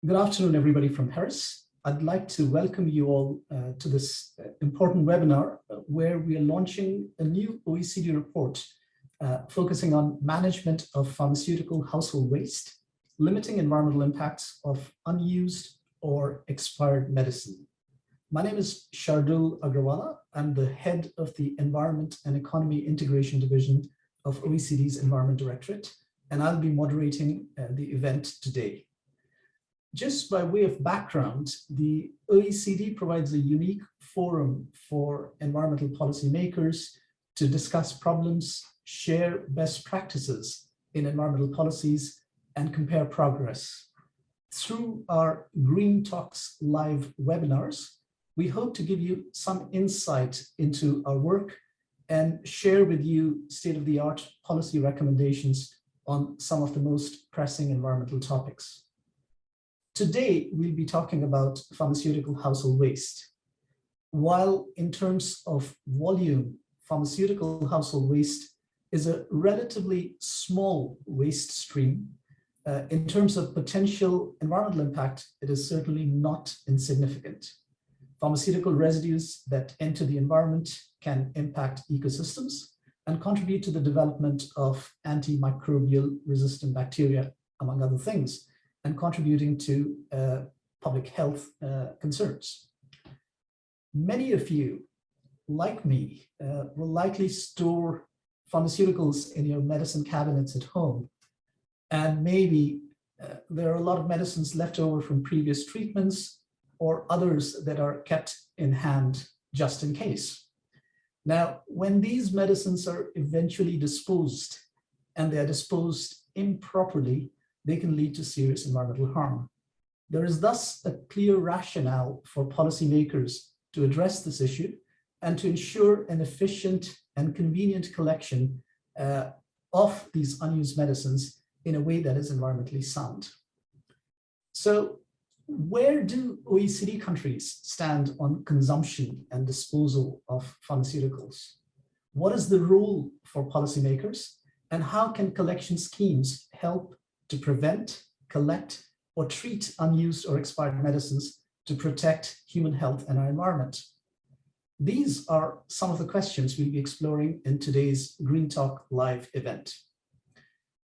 Good afternoon, everybody from Paris. I'd like to welcome you all to this important webinar where we are launching a new OECD report focusing on management of pharmaceutical household waste, limiting environmental impacts of unused or expired medicine. My name is Shardul Agrawala. I'm the head of the Environment and Economy Integration Division of OECD's Environment Directorate, and I'll be moderating the event today. Just by way of background, the OECD provides a unique forum for environmental policymakers to discuss problems, share best practices in environmental policies, and compare progress. Through our Green Talks live webinars, we hope to give you some insight into our work and share with you state-of-the-art policy recommendations on some of the most pressing environmental topics. Today, we'll be talking about pharmaceutical household waste. While in terms of volume, pharmaceutical household waste is a relatively small waste stream, in terms of potential environmental impact, it is certainly not insignificant. Pharmaceutical residues that enter the environment can impact ecosystems and contribute to the development of antimicrobial resistant bacteria, among other things, and contributing to public health concerns. Many of you, like me, will likely store pharmaceuticals in your medicine cabinets at home. And maybe there are a lot of medicines left over from previous treatments or others that are kept in hand just in case. Now, when these medicines are eventually disposed and they are disposed improperly, they can lead to serious environmental harm. There is thus a clear rationale for policymakers to address this issue and to ensure an efficient and convenient collection of these unused medicines in a way that is environmentally sound. So where do OECD countries stand on consumption and disposal of pharmaceuticals? What is the role for policymakers, and how can collection schemes help to prevent, collect, or treat unused or expired medicines to protect human health and our environment? These are some of the questions we'll be exploring in today's Green Talk live event.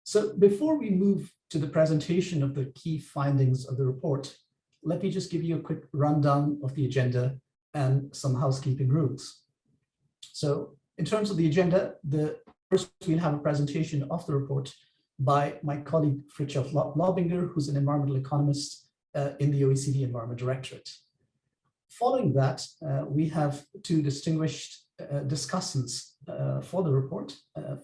So before we move to the presentation of the key findings of the report, let me just give you a quick rundown of the agenda and some housekeeping rules. So in terms of the agenda, first we'll have a presentation of the report by my colleague Fritjof Lobinger, who's an environmental economist in the OECD Environment Directorate. Following that, we have two distinguished discussants for the report.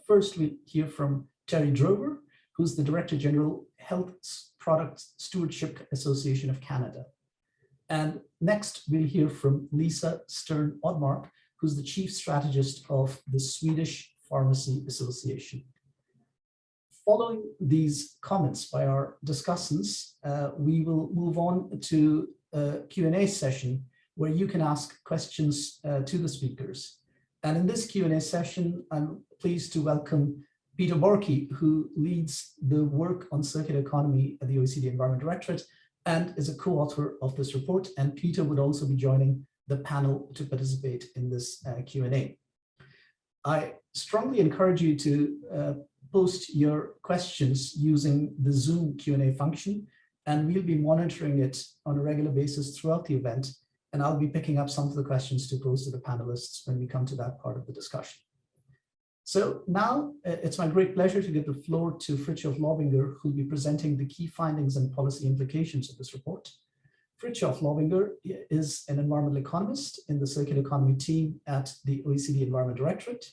First, we'll hear from Terry Drover, who's the Director General, Health Product Stewardship Association of Canada. And next, we'll hear from Lisa Stern-Odmark, who's the Chief Strategist of the Swedish Pharmacy Association. Following these comments by our discussants, we will move on to a Q&A session where you can ask questions to the speakers. And in this Q&A session, I'm pleased to welcome Peter Borky, who leads the work on circular economy at the OECD Environment Directorate and is a co-author of this report. And Peter would also be joining the panel to participate in this Q&A. I strongly encourage you to post your questions using the Zoom Q&A function, and we'll be monitoring it on a regular basis throughout the event. And I'll be picking up some of the questions to pose to the panelists when we come to that part of the discussion. So now it's my great pleasure to give the floor to Fritjof Lobinger, who will be presenting the key findings and policy implications of this report. Fritjof Lobinger is an environmental economist in the circular economy team at the OECD Environment Directorate.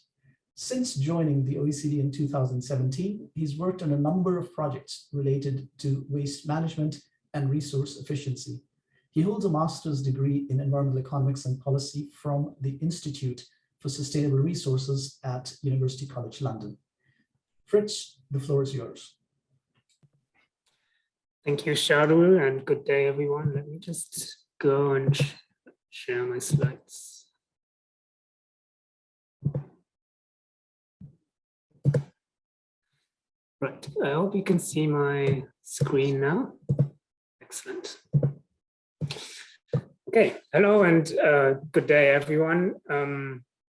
Since joining the OECD in 2017, he's worked on a number of projects related to waste management and resource efficiency. He holds a master's degree in environmental economics and policy from the Institute for Sustainable Resources at University College London. Fritz, the floor is yours. Thank you, Shardul, and good day, everyone. Let me just go and share my slides. Right, I hope you can see my screen now. Excellent. Okay, hello and good day, everyone.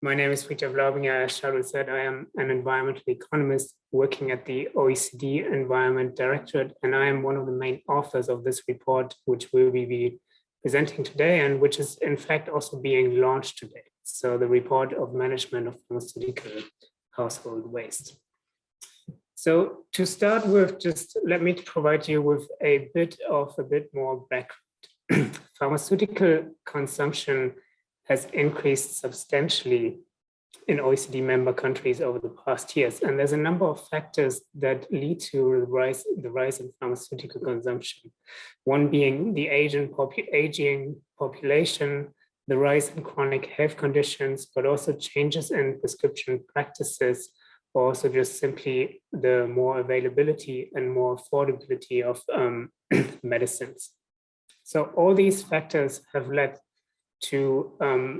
My name is Friedrich Laubinger. As Sharon said, I am an environmental economist working at the OECD Environment Directorate, and I am one of the main authors of this report, which we will be presenting today, and which is in fact also being launched today. So the report of management of pharmaceutical household waste. So to start with, just let me provide you with a bit more background. Pharmaceutical consumption has increased substantially in OECD member countries over the past years. And there's a number of factors that lead to the rise in pharmaceutical consumption. One being the aging population, the rise in chronic health conditions, but also changes in prescription practices, or also just simply the more availability and more affordability of medicines. So all these factors have led to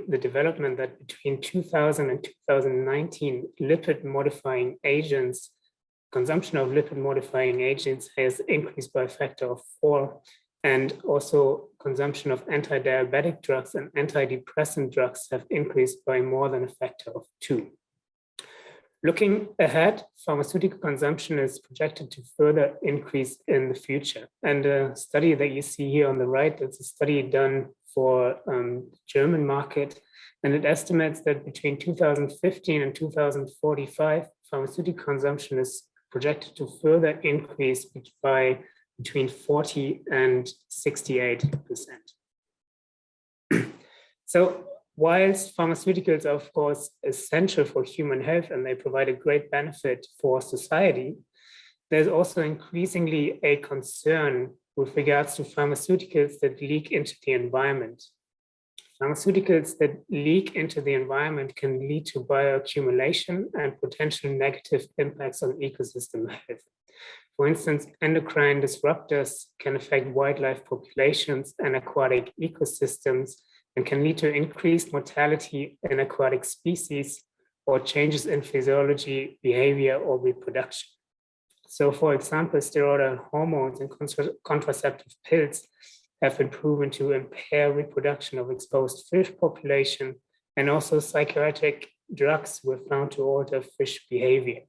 the development that between 2000 and 2019, consumption of lipid modifying agents has increased by a factor of 4, and also consumption of anti-diabetic drugs and antidepressant drugs have increased by more than a factor of 2. Looking ahead, pharmaceutical consumption is projected to further increase in the future. And a study that you see here on the right, it's a study done for the German market, and it estimates that between 2015 and 2045, pharmaceutical consumption is projected to further increase by between 40 and 68%. So whilst pharmaceuticals are, of course, essential for human health and they provide a great benefit for society, there's also increasingly a concern with regards to pharmaceuticals that leak into the environment. Pharmaceuticals that leak into the environment can lead to bioaccumulation and potential negative impacts on ecosystem health. For instance, endocrine disruptors can affect wildlife populations and aquatic ecosystems, and can lead to increased mortality in aquatic species or changes in physiology, behavior, or reproduction. So, for example, steroidal hormones and contraceptive pills have been proven to impair reproduction of exposed fish population, and also psychoactive drugs were found to alter fish behavior.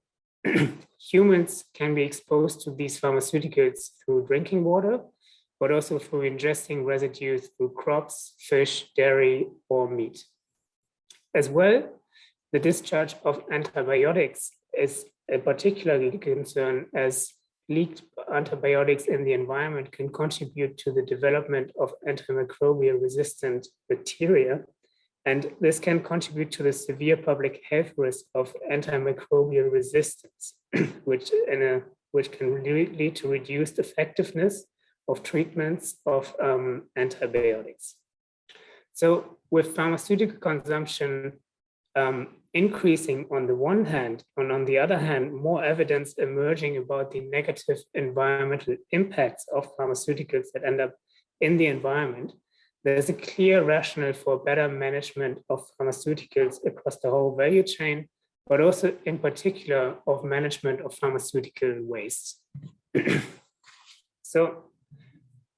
Humans can be exposed to these pharmaceuticals through drinking water, but also through ingesting residues through crops, fish, dairy, or meat. As well, the discharge of antibiotics is a particular concern, as leaked antibiotics in the environment can contribute to the development of antimicrobial resistant bacteria. And this can contribute to the severe public health risk of antimicrobial resistance, which can lead to reduced effectiveness of treatments of antibiotics. So with pharmaceutical consumption increasing on the one hand, and on the other hand, more evidence emerging about the negative environmental impacts of pharmaceuticals that end up in the environment, there's a clear rationale for better management of pharmaceuticals across the whole value chain, but also in particular of management of pharmaceutical waste. So,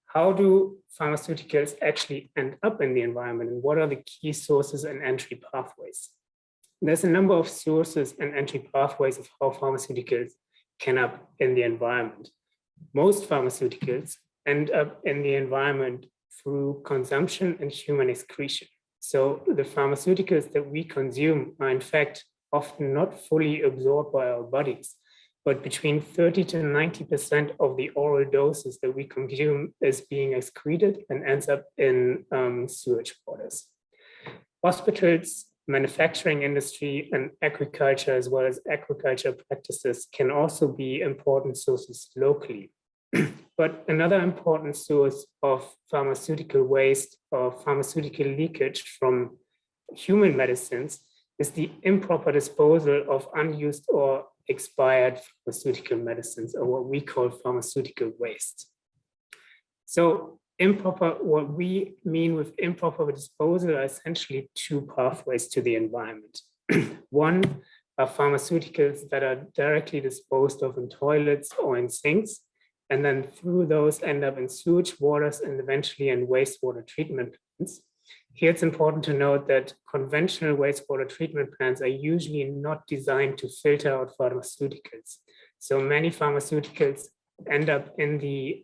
how do pharmaceuticals actually end up in the environment, and what are the key sources and entry pathways? There's a number of sources and entry pathways of how pharmaceuticals can end up in the environment. Most pharmaceuticals end up in the environment through consumption and human excretion. So the pharmaceuticals that we consume are in fact often not fully absorbed by our bodies, but between 30 to 90% of the oral doses that we consume is being excreted and ends up in sewage waters. Hospitals, manufacturing industry, and agriculture, as well as aquaculture practices, can also be important sources locally. But another important source of pharmaceutical waste or pharmaceutical leakage from human medicines is the improper disposal of unused or expired pharmaceutical medicines, or what we call pharmaceutical waste. So what we mean with improper disposal are essentially two pathways to the environment. One are pharmaceuticals that are directly disposed of in toilets or in sinks, and then through those end up in sewage waters and eventually in wastewater treatment plants. Here it's important to note that conventional wastewater treatment plants are usually not designed to filter out pharmaceuticals. So many pharmaceuticals end up in the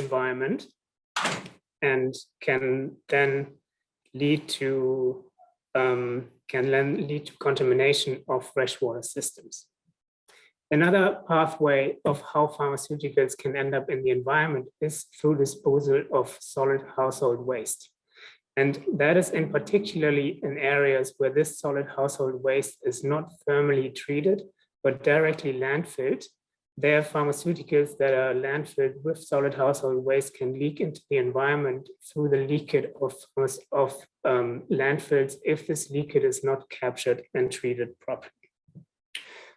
environment and can then lead to contamination of freshwater systems. Another pathway of how pharmaceuticals can end up in the environment is through disposal of solid household waste. And that is in particularly in areas where this solid household waste is not thermally treated, but directly landfilled. There are pharmaceuticals that are landfilled with solid household waste can leak into the environment through the leakage of landfills if this leakage is not captured and treated properly.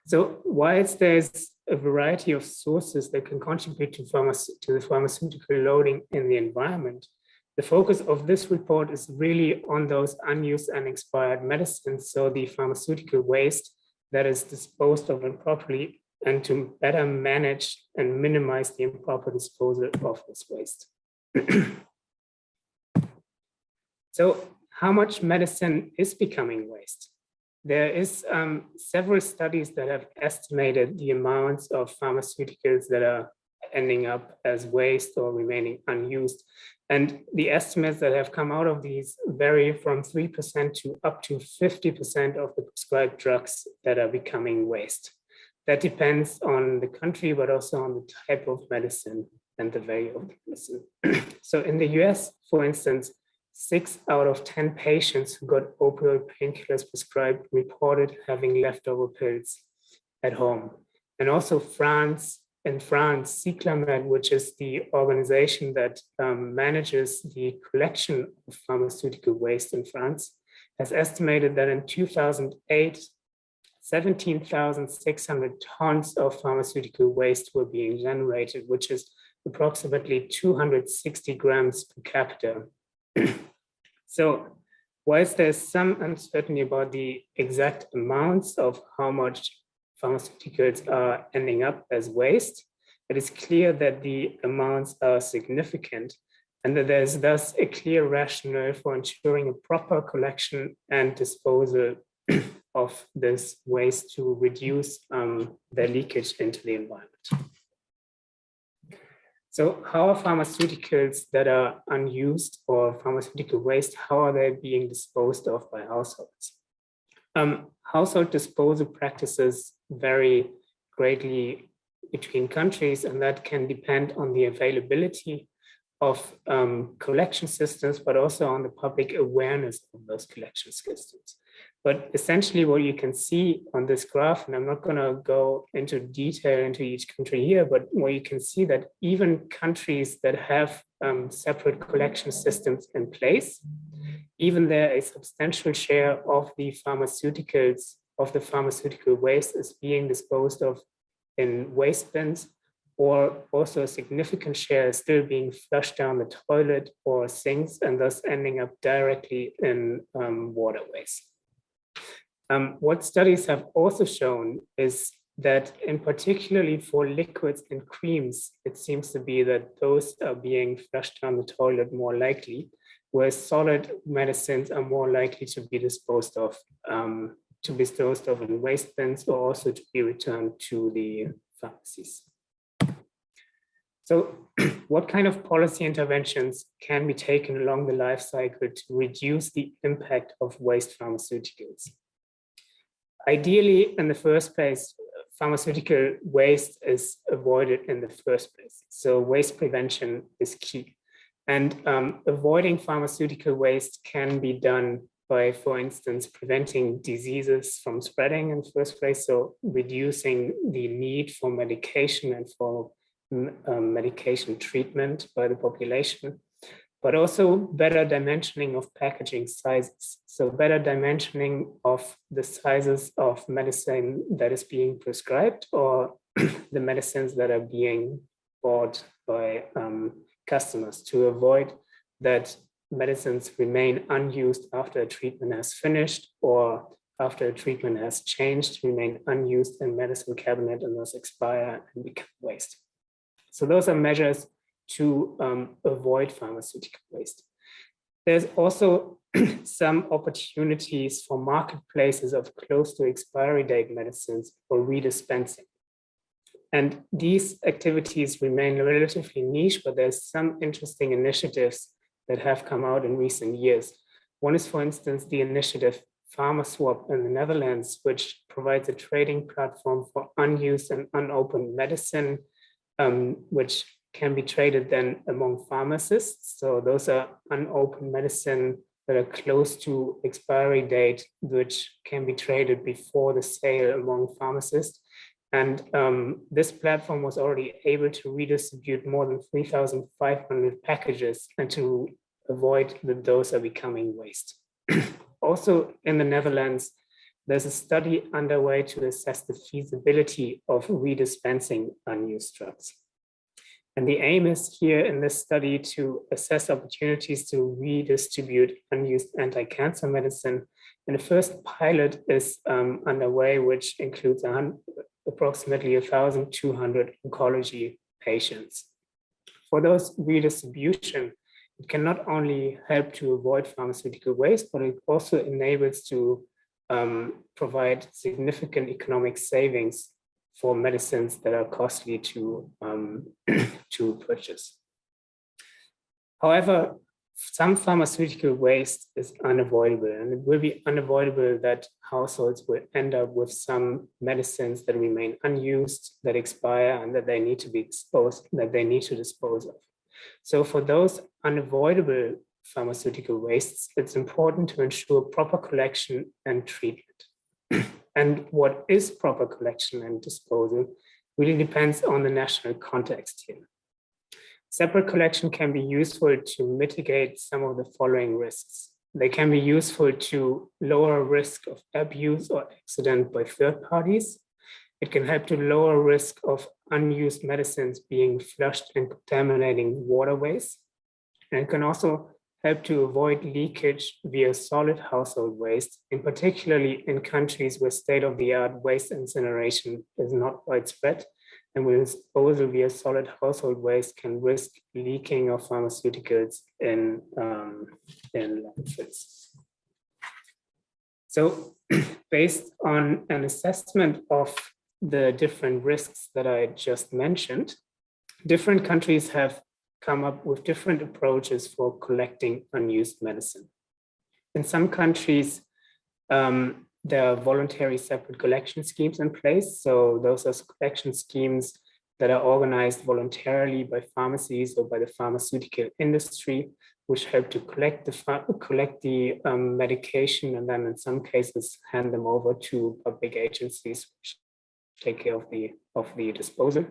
So whilst there's a variety of sources that can contribute to the pharmaceutical loading in the environment, the focus of this report is really on those unused and expired medicines, so the pharmaceutical waste that is disposed of improperly, and to better manage and minimize the improper disposal of this waste. So how much medicine is becoming waste? There is several studies that have estimated the amounts of pharmaceuticals that are ending up as waste or remaining unused. And the estimates that have come out of these vary from 3% to up to 50% of the prescribed drugs that are becoming waste. That depends on the country, but also on the type of medicine and the value of the medicine. So in the US, for instance, 6 out of 10 patients who got opioid painkillers prescribed reported having leftover pills at home. And also in France, Cyclamed, which is the organization that manages the collection of pharmaceutical waste in France, has estimated that in 2008, 17,600 tons of pharmaceutical waste were being generated, which is approximately 260 grams per capita. So whilst there's some uncertainty about the exact amounts of how much pharmaceuticals are ending up as waste, it is clear that the amounts are significant and that there's thus a clear rationale for ensuring a proper collection and disposal of this waste to reduce their leakage into the environment. So how are pharmaceuticals that are unused or pharmaceutical waste, how are they being disposed of by households? Household disposal practices vary greatly between countries, and that can depend on the availability of collection systems, but also on the public awareness of those collection systems. But essentially what you can see on this graph, and I'm not going to go into detail into each country here, but what you can see that even countries that have separate collection systems in place, even there a substantial share of the pharmaceuticals, of the pharmaceutical waste is being disposed of in waste bins, or also a significant share is still being flushed down the toilet or sinks and thus ending up directly in waterways. What studies have also shown is that in particularly for liquids and creams, it seems to be that those are being flushed down the toilet more likely, whereas solid medicines are more likely to be disposed of in waste bins or also to be returned to the pharmacies. So what kind of policy interventions can be taken along the life cycle to reduce the impact of waste pharmaceuticals? Ideally, in the first place, pharmaceutical waste is avoided in the first place. So waste prevention is key. And avoiding pharmaceutical waste can be done by, for instance, preventing diseases from spreading in the first place. So reducing the need for medication and for medication treatment by the population, but also better dimensioning of packaging sizes. So better dimensioning of the sizes of medicine that is being prescribed or the medicines that are being bought by customers to avoid that medicines remain unused after a treatment has finished or after a treatment has changed, remain unused in medicine cabinet and thus expire and become waste. So those are measures to avoid pharmaceutical waste. There's also some opportunities for marketplaces of close to expiry date medicines for redispensing. And these activities remain relatively niche, but there's some interesting initiatives that have come out in recent years. One is, for instance, the initiative PharmaSwap in the Netherlands, which provides a trading platform for unused and unopened medicine, which can be traded then among pharmacists. So those are unopened medicine that are close to expiry date, which can be traded before the sale among pharmacists. And this platform was already able to redistribute more than 3,500 packages and to avoid that those are becoming waste. Also in the Netherlands, there's a study underway to assess the feasibility of redispensing unused drugs. And the aim is here in this study to assess opportunities to redistribute unused anti-cancer medicine. And the first pilot is underway, which includes approximately 1,200 oncology patients. For those redistribution, it can not only help to avoid pharmaceutical waste, but it also enables to provide significant economic savings for medicines that are costly to purchase. However, some pharmaceutical waste is unavoidable, and it will be unavoidable that households will end up with some medicines that remain unused, that expire, and that they need to be disposed, that they need to dispose of. So for those unavoidable pharmaceutical wastes, it's important to ensure proper collection and treatment. And what is proper collection and disposal really depends on the national context here. Separate collection can be useful to mitigate some of the following risks. They can be useful to lower risk of abuse or accident by third parties. It can help to lower risk of unused medicines being flushed and contaminating waterways. And it can also help to avoid leakage via solid household waste, in particularly in countries where state-of-the-art waste incineration is not widespread, and where disposal via solid household waste can risk leaking of pharmaceuticals in landfills. So based on an assessment of the different risks that I just mentioned, different countries have come up with different approaches for collecting unused medicine. In some countries, there are voluntary separate collection schemes in place. So those are collection schemes that are organized voluntarily by pharmacies or by the pharmaceutical industry, which help to collect the medication, and then in some cases hand them over to public agencies which take care of the disposal.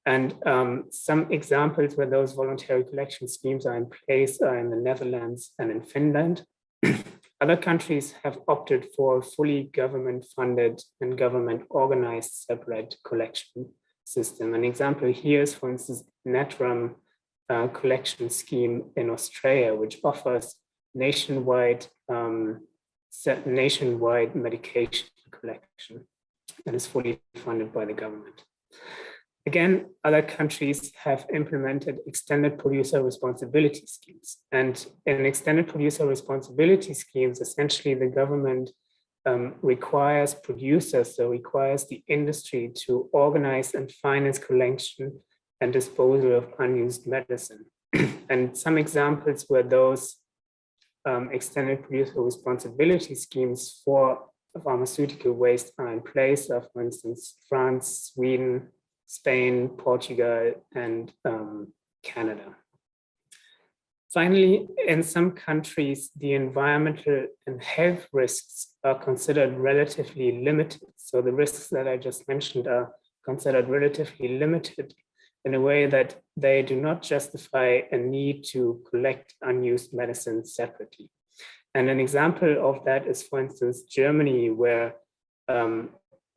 And some examples where those voluntary collection schemes are in place are in the Netherlands and in Finland. Other countries have opted for a fully government-funded and government-organized separate collection system. An example here is, for instance, Natrum collection scheme in Australia, which offers nationwide medication collection and is fully funded by the government. Again, other countries have implemented extended producer responsibility schemes. And in extended producer responsibility schemes, essentially the government requires producers, so requires the industry to organize and finance collection and disposal of unused medicine. And some examples where those extended producer responsibility schemes for pharmaceutical waste are in place are, for instance, France, Sweden, Spain, Portugal, and Canada. Finally, in some countries, the environmental and health risks are considered relatively limited. So the risks that I just mentioned are considered relatively limited in a way that they do not justify a need to collect unused medicine separately. And an example of that is, for instance, Germany, where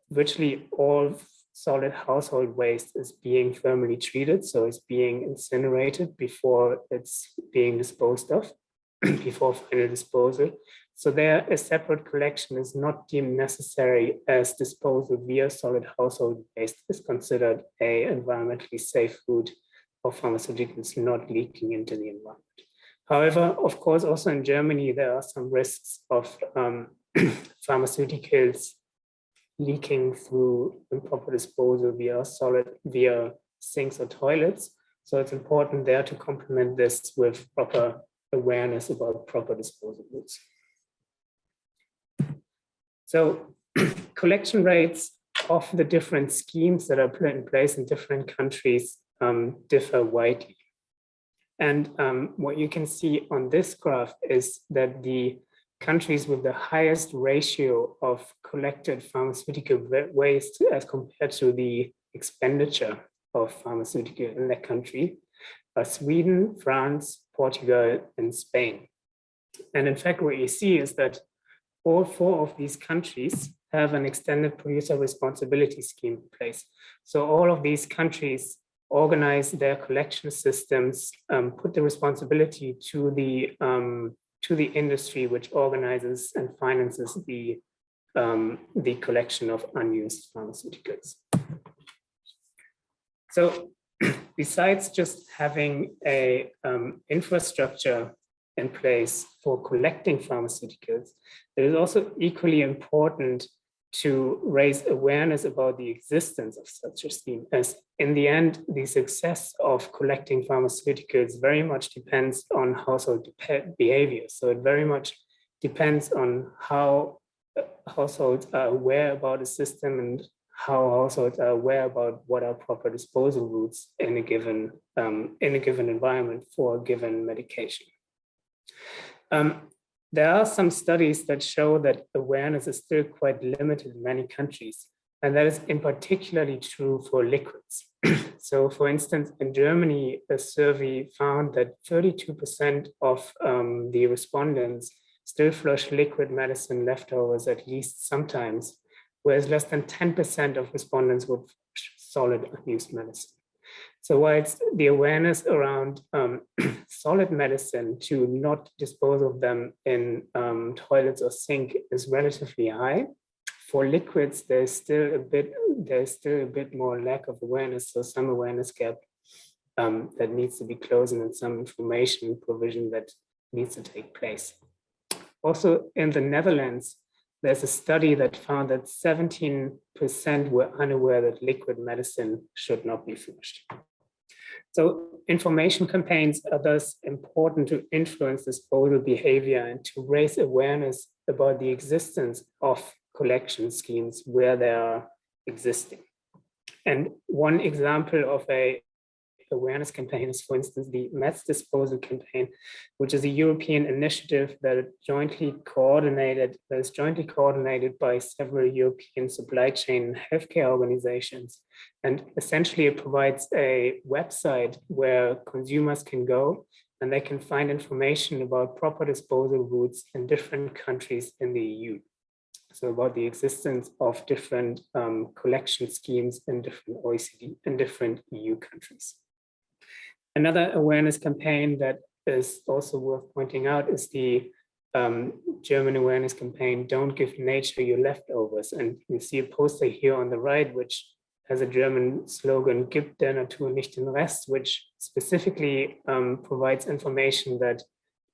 virtually all solid household waste is being thermally treated, so it's being incinerated before it's being disposed of, before final disposal. So there, a separate collection is not deemed necessary, as disposal via solid household waste is considered a environmentally safe route for pharmaceuticals not leaking into the environment. However, of course, also in Germany, there are some risks of pharmaceuticals leaking through improper disposal via sinks or toilets. So it's important there to complement this with proper awareness about proper disposal routes. So collection rates of the different schemes that are put in place in different countries differ widely. And what you can see on this graph is that the countries with the highest ratio of collected pharmaceutical waste as compared to the expenditure of pharmaceutical in that country are Sweden, France, Portugal, and Spain. And in fact, what you see is that all 4 of these countries have an extended producer responsibility scheme in place. So all of these countries organize their collection systems, put the responsibility to the industry, which organizes and finances the collection of unused pharmaceuticals. So besides just having a infrastructure in place for collecting pharmaceuticals, it is also equally important to raise awareness about the existence of such a scheme, as in the end, the success of collecting pharmaceuticals very much depends on household behavior. So it very much depends on how households are aware about the system and how households are aware about what are proper disposal routes in a given environment for a given medication. There are some studies that show that awareness is still quite limited in many countries, and that is in particularly true for liquids. So for instance, in Germany, a survey found that 32% of the respondents still flush liquid medicine leftovers at least sometimes, whereas less than 10% of respondents would flush solid unused medicine. So whilst the awareness around solid medicine to not dispose of them in toilets or sink is relatively high, for liquids there's still a bit more lack of awareness. So some awareness gap that needs to be closed, and some information provision that needs to take place. Also in the Netherlands, there's a study that found that 17% were unaware that liquid medicine should not be flushed. So information campaigns are thus important to influence disposal behavior and to raise awareness about the existence of collection schemes where they are existing. And one example of a awareness campaign is, for instance, the mass disposal campaign, which is a European initiative that is jointly coordinated by several European supply chain and healthcare organizations. And essentially it provides a website where consumers can go and they can find information about proper disposal routes in different countries in the EU. So about the existence of different collection schemes in different OECD and different EU countries. Another awareness campaign that is also worth pointing out is the German awareness campaign, Don't Give Nature Your Leftovers. And you see a poster here on the right, which has a German slogan, Gib der Natur nicht den Rest, which specifically provides information that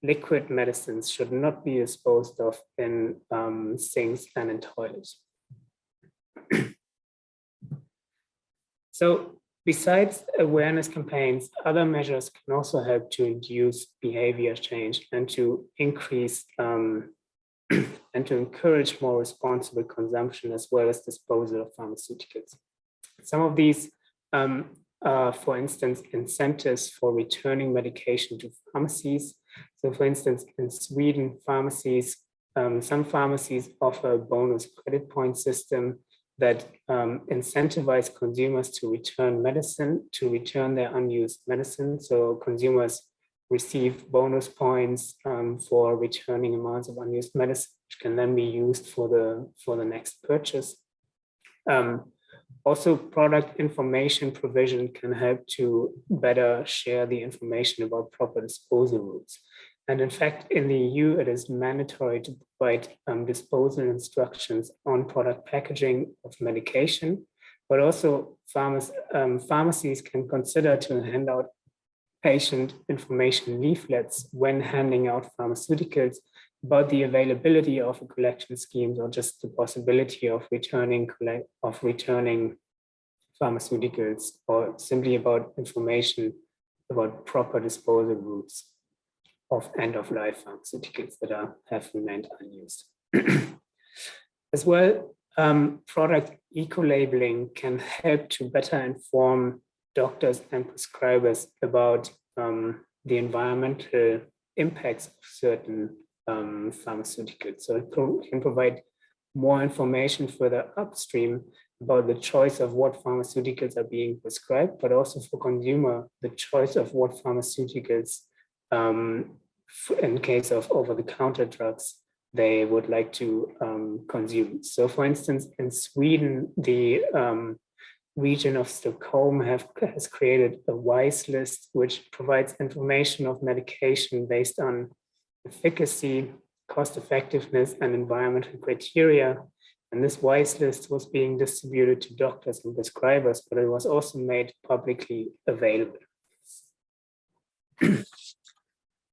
liquid medicines should not be disposed of in sinks and in toilets. So besides awareness campaigns, other measures can also help to induce behavior change and to increase and to encourage more responsible consumption as well as disposal of pharmaceuticals. Some of these are, for instance, incentives for returning medication to pharmacies. So for instance, in Sweden, some pharmacies offer a bonus credit point system that incentivize consumers to return their unused medicine. So consumers receive bonus points for returning amounts of unused medicine, which can then be used for the next purchase. Also, product information provision can help to better share the information about proper disposal routes. And in fact, in the EU, it is mandatory to provide disposal instructions on product packaging of medication, but also pharmacies can consider to hand out patient information leaflets when handing out pharmaceuticals about the availability of a collection schemes or just the possibility of returning pharmaceuticals, or simply about information about proper disposal routes of end-of-life pharmaceuticals that have remained unused. As well, product eco-labeling can help to better inform doctors and prescribers about the environmental impacts of certain pharmaceuticals. So it can provide more information further upstream about the choice of what pharmaceuticals are being prescribed, but also for consumer, the choice of what pharmaceuticals, in case of over-the-counter drugs, they would like to consume. So for instance, in Sweden, the region of Stockholm has created a WISE list, which provides information of medication based on efficacy, cost effectiveness, and environmental criteria. And this WISE list was being distributed to doctors and prescribers, but it was also made publicly available.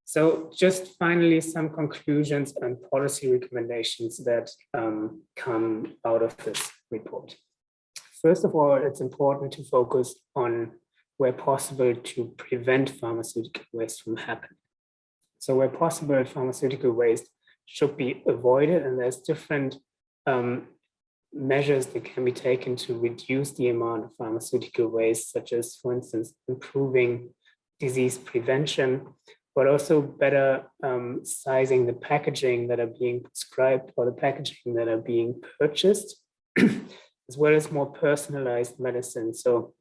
So just finally, some conclusions and policy recommendations that come out of this report. First of all, it's important to focus on, where possible, to prevent pharmaceutical waste from happening. So where possible, pharmaceutical waste should be avoided, and there's different measures that can be taken to reduce the amount of pharmaceutical waste, such as, for instance, improving disease prevention, but also better sizing the packaging that are being prescribed or the packaging that are being purchased, as well as more personalized medicine. So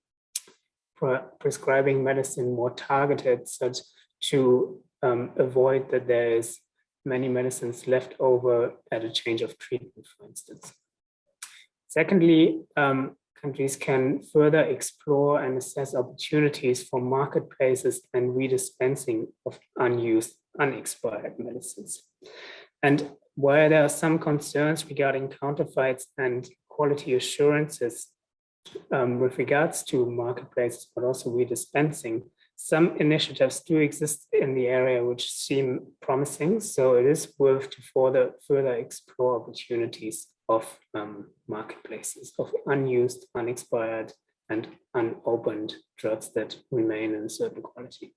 prescribing medicine more targeted, such to avoid that there is many medicines left over at a change of treatment, for instance. Secondly, countries can further explore and assess opportunities for marketplaces and redispensing of unused, unexpired medicines. And where there are some concerns regarding counterfeits and quality assurances with regards to marketplaces, but also redispensing, some initiatives do exist in the area which seem promising. So it is worth to further explore opportunities of marketplaces of unused, unexpired, and unopened drugs that remain in a certain quality.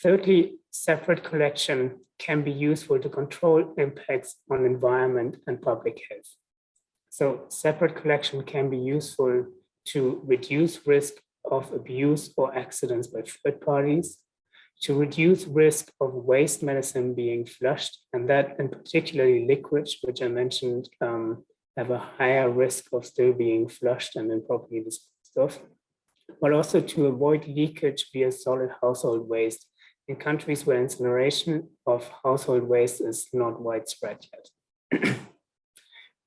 Thirdly, separate collection can be useful to control impacts on environment and public health. So separate collection can be useful to reduce risk of abuse or accidents by third parties, to reduce risk of waste medicine being flushed, and that in particularly liquids, which I mentioned, have a higher risk of still being flushed and improperly disposed of, but also to avoid leakage via solid household waste in countries where incineration of household waste is not widespread yet.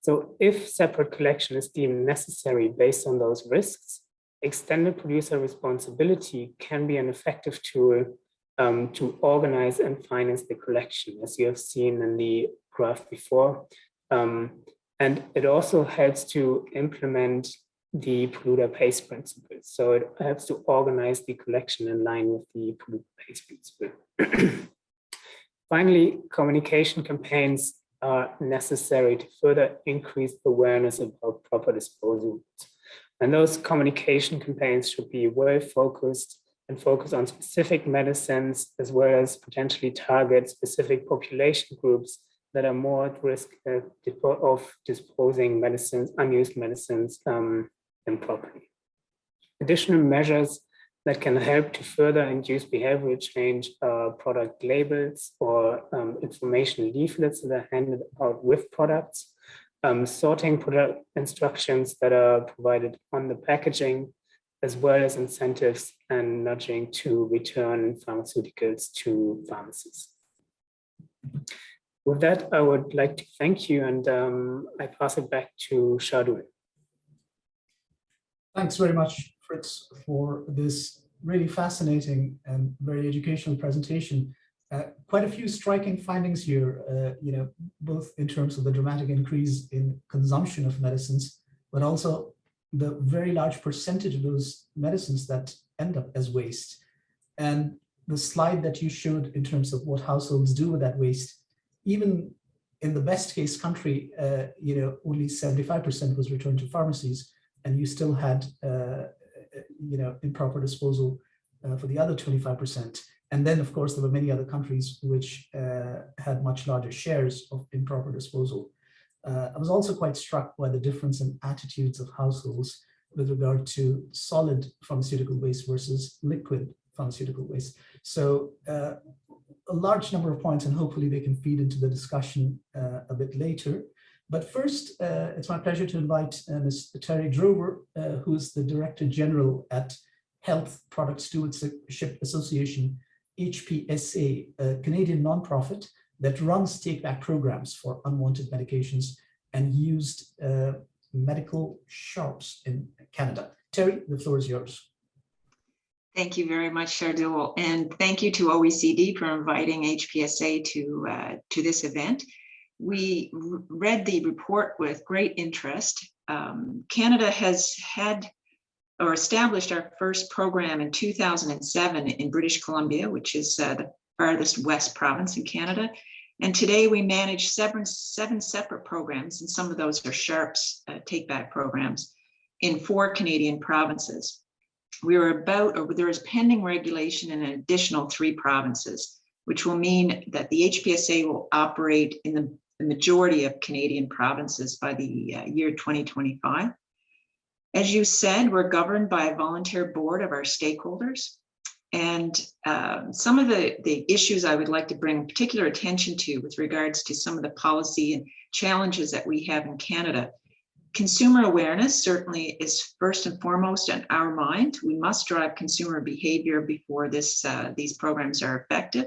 So if separate collection is deemed necessary based on those risks, extended producer responsibility can be an effective tool to organize and finance the collection, as you have seen in the graph before. And it also helps to implement the polluter pays principle. So it helps to organize the collection in line with the polluter pays principle. Finally, communication campaigns are necessary to further increase awareness about proper disposal. And those communication campaigns should be well focused and focus on specific medicines, as well as potentially target specific population groups that are more at risk of disposing medicines, unused medicines, improperly. Additional measures that can help to further induce behavioral change are product labels or information leaflets that are handed out with products, sorting product instructions that are provided on the packaging, as well as incentives and nudging to return pharmaceuticals to pharmacies. With that, I would like to thank you, and I pass it back to Shardul. Thanks very much, Fritz, for this really fascinating and very educational presentation. Quite a few striking findings here, both in terms of the dramatic increase in consumption of medicines, but also the very large percentage of those medicines that end up as waste. And the slide that you showed in terms of what households do with that waste, even in the best case country, only 75% was returned to pharmacies, and you still had, improper disposal for the other 25%. And then, of course, there were many other countries which had much larger shares of improper disposal. I was also quite struck by the difference in attitudes of households with regard to solid pharmaceutical waste versus liquid pharmaceutical waste. So a large number of points, and hopefully they can feed into the discussion a bit later. But first, it's my pleasure to invite Ms. Terry Drover, who is the Director General at Health Product Stewardship Association, HPSA, a Canadian nonprofit that runs take-back programs for unwanted medications and used medical shops in Canada. Terry, the floor is yours. Thank you very much, Shardul, and thank you to OECD for inviting HPSA to this event. We read the report with great interest. Canada has had or established our first program in 2007 in British Columbia, which is the farthest west province in Canada. And today we manage seven separate programs, and some of those are SHARP's take-back programs in 4 Canadian provinces. There is pending regulation in an additional 3 provinces, which will mean that the HPSA will operate in the majority of Canadian provinces by the year 2025. As you said, we're governed by a volunteer board of our stakeholders. And some of the issues I would like to bring particular attention to with regards to some of the policy and challenges that we have in Canada. Consumer awareness certainly is first and foremost on our mind. We must drive consumer behavior before these programs are effective.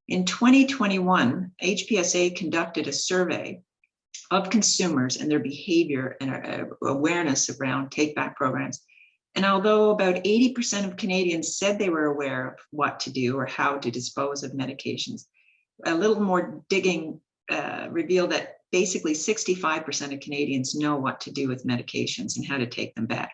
In 2021, HPSA conducted a survey of consumers and their behavior and awareness around take-back programs. And although about 80% of Canadians said they were aware of what to do or how to dispose of medications, a little more digging revealed that basically 65% of Canadians know what to do with medications and how to take them back.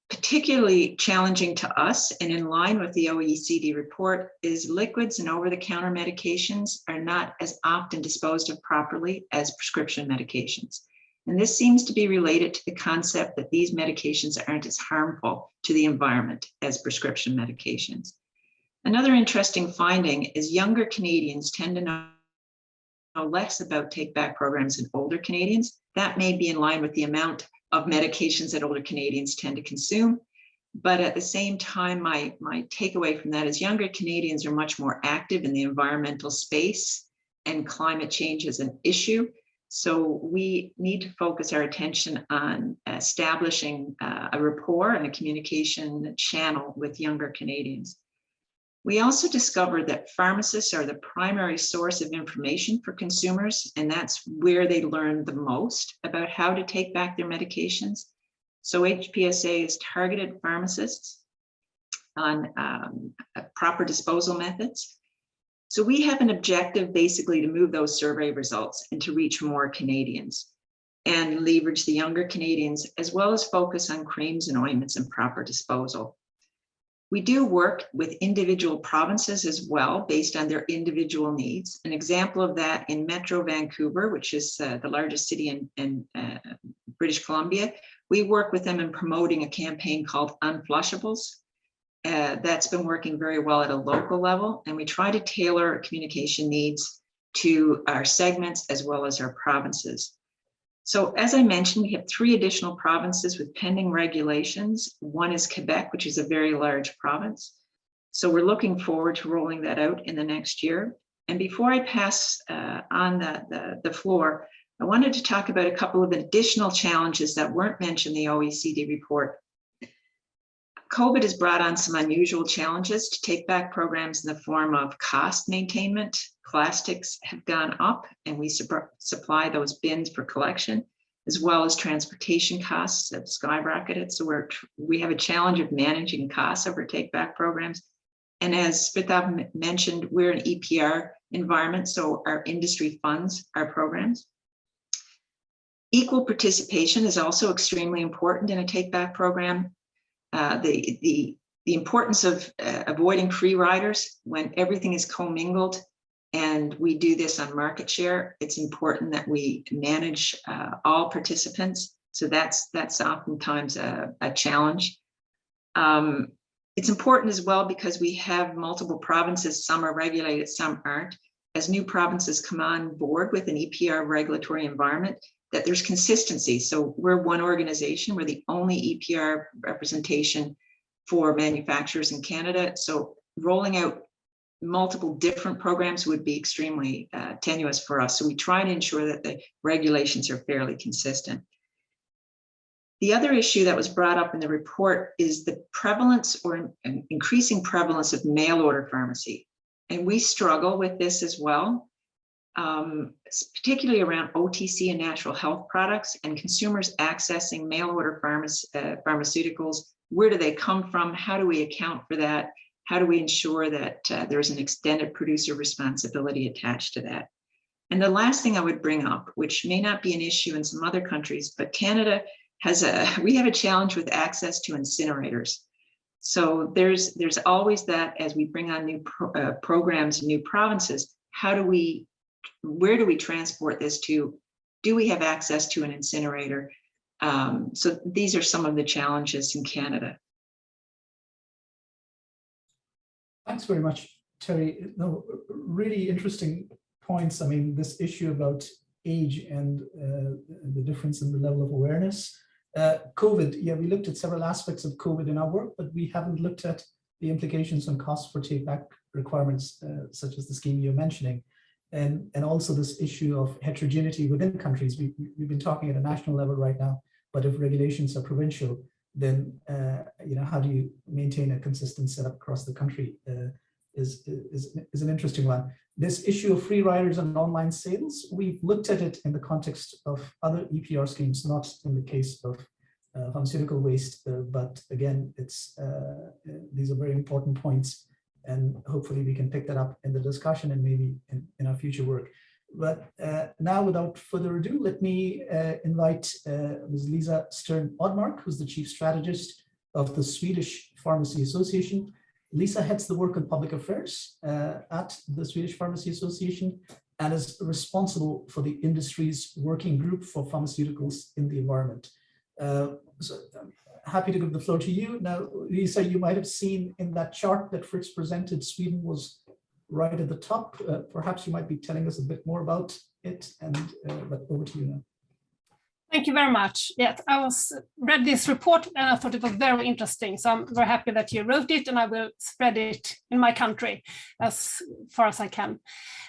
Particularly challenging to us and in line with the OECD report is liquids and over-the-counter medications are not as often disposed of properly as prescription medications. And this seems to be related to the concept that these medications aren't as harmful to the environment as prescription medications. Another interesting finding is younger Canadians tend to know less about take-back programs than older Canadians. That may be in line with the amount of medications that older Canadians tend to consume. But at the same time, my takeaway from that is younger Canadians are much more active in the environmental space, and climate change is an issue. So we need to focus our attention on establishing a rapport and a communication channel with younger Canadians. We also discovered that pharmacists are the primary source of information for consumers, and that's where they learn the most about how to take back their medications. So HPSA has targeted pharmacists on proper disposal methods. So we have an objective basically to move those survey results and to reach more Canadians and leverage the younger Canadians, as well as focus on creams and ointments and proper disposal. We do work with individual provinces as well, based on their individual needs. An example of that in Metro Vancouver, which is the largest city in British Columbia, we work with them in promoting a campaign called Unflushables. That's been working very well at a local level, and we try to tailor communication needs to our segments as well as our provinces. So as I mentioned, we have 3 additional provinces with pending regulations. One is Quebec, which is a very large province. So we're looking forward to rolling that out in the next year. And before I pass on the floor, I wanted to talk about a couple of additional challenges that weren't mentioned in the OECD report. COVID has brought on some unusual challenges to take back programs in the form of cost maintainment. Plastics have gone up, and we supply those bins for collection, as well as transportation costs have skyrocketed. So we have a challenge of managing costs over take back programs. And as Wrapup mentioned, we're an EPR environment, so our industry funds our programs. Equal participation is also extremely important in a take-back program. The importance of avoiding free riders when everything is commingled, and we do this on market share. It's important that we manage all participants. So that's oftentimes a challenge. It's important as well because we have multiple provinces. Some are regulated, some aren't. As new provinces come on board with an EPR regulatory environment, that there's consistency. So we're one organization. We're the only EPR representation for manufacturers in Canada. So rolling out multiple different programs would be extremely tenuous for us. So we try to ensure that the regulations are fairly consistent. The other issue that was brought up in the report is the prevalence or increasing prevalence of mail order pharmacy. And we struggle with this as well, particularly around OTC and natural health products and consumers accessing mail order pharmaceuticals. Where do they come from? How do we account for that? How do we ensure that there's an extended producer responsibility attached to that? And the last thing I would bring up, which may not be an issue in some other countries, but Canada we have a challenge with access to incinerators. So there's always that as we bring on new programs, new provinces, where do we transport this to? Do we have access to an incinerator? So these are some of the challenges in Canada. Thanks very much, Terry. No, really interesting points. I mean, this issue about age and the difference in the level of awareness. COVID, yeah, we looked at several aspects of COVID in our work, but we haven't looked at the implications on costs for take-back requirements, such as the scheme you're mentioning, and also this issue of heterogeneity within countries. We've been talking at a national level right now, but if regulations are provincial, then how do you maintain a consistent setup across the country is an interesting one. This issue of free riders and online sales, we've looked at it in the context of other EPR schemes, not in the case of pharmaceutical waste, but again, these are very important points, and hopefully we can pick that up in the discussion and maybe in our future work. But now, without further ado, let me invite Ms. Lisa Stern-Odmark, who's the Chief Strategist of the Swedish Pharmacy Association. Lisa heads the work on public affairs at the Swedish Pharmacy Association and is responsible for the industry's working group for pharmaceuticals in the environment. So I'm happy to give the floor to you. Now, Lisa, you might have seen in that chart that Fritz presented, Sweden was right at the top. Perhaps you might be telling us a bit more about it, but over to you now. Thank you very much. Yes, I read this report and I thought it was very interesting. So I'm very happy that you wrote it, and I will spread it in my country as far as I can.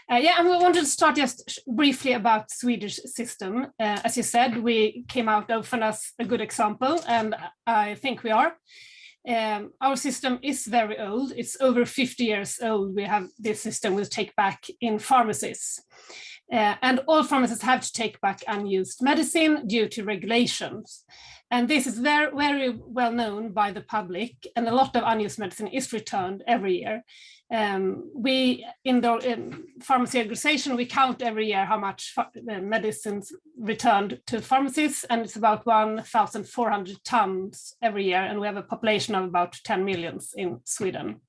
And we wanted to start just briefly about Swedish system. As you said, we came out often as a good example, and I think we are. Our system is very old. It's over 50 years old. We have this system with take back in pharmacies. And all pharmacists have to take back unused medicine due to regulations. And this is very, very well known by the public, and a lot of unused medicine is returned every year. We, in the pharmacy organization, we count every year how much medicines returned to pharmacies, and it's about 1,400 tons every year, and we have a population of about 10 million in Sweden.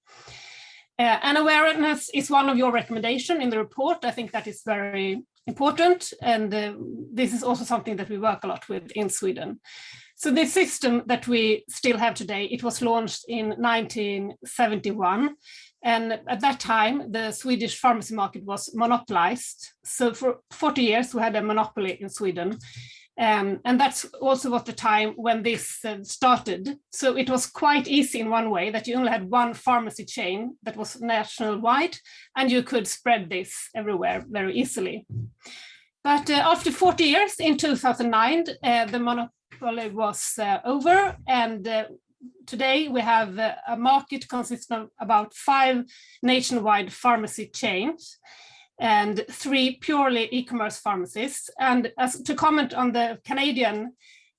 And awareness is one of your recommendations in the report. I think that is very important, and this is also something that we work a lot with in Sweden. So the system that we still have today, it was launched in 1971. And at that time, the Swedish pharmacy market was monopolized. So for 40 years, we had a monopoly in Sweden. And that's also what the time when this started. So it was quite easy in one way that you only had one pharmacy chain that was national-wide, and you could spread this everywhere very easily. But after 40 years, in 2009, the monopoly was over, and today we have a market consisting of about 5 nationwide pharmacy chains and 3 purely e-commerce pharmacies. And as to comment on the Canadian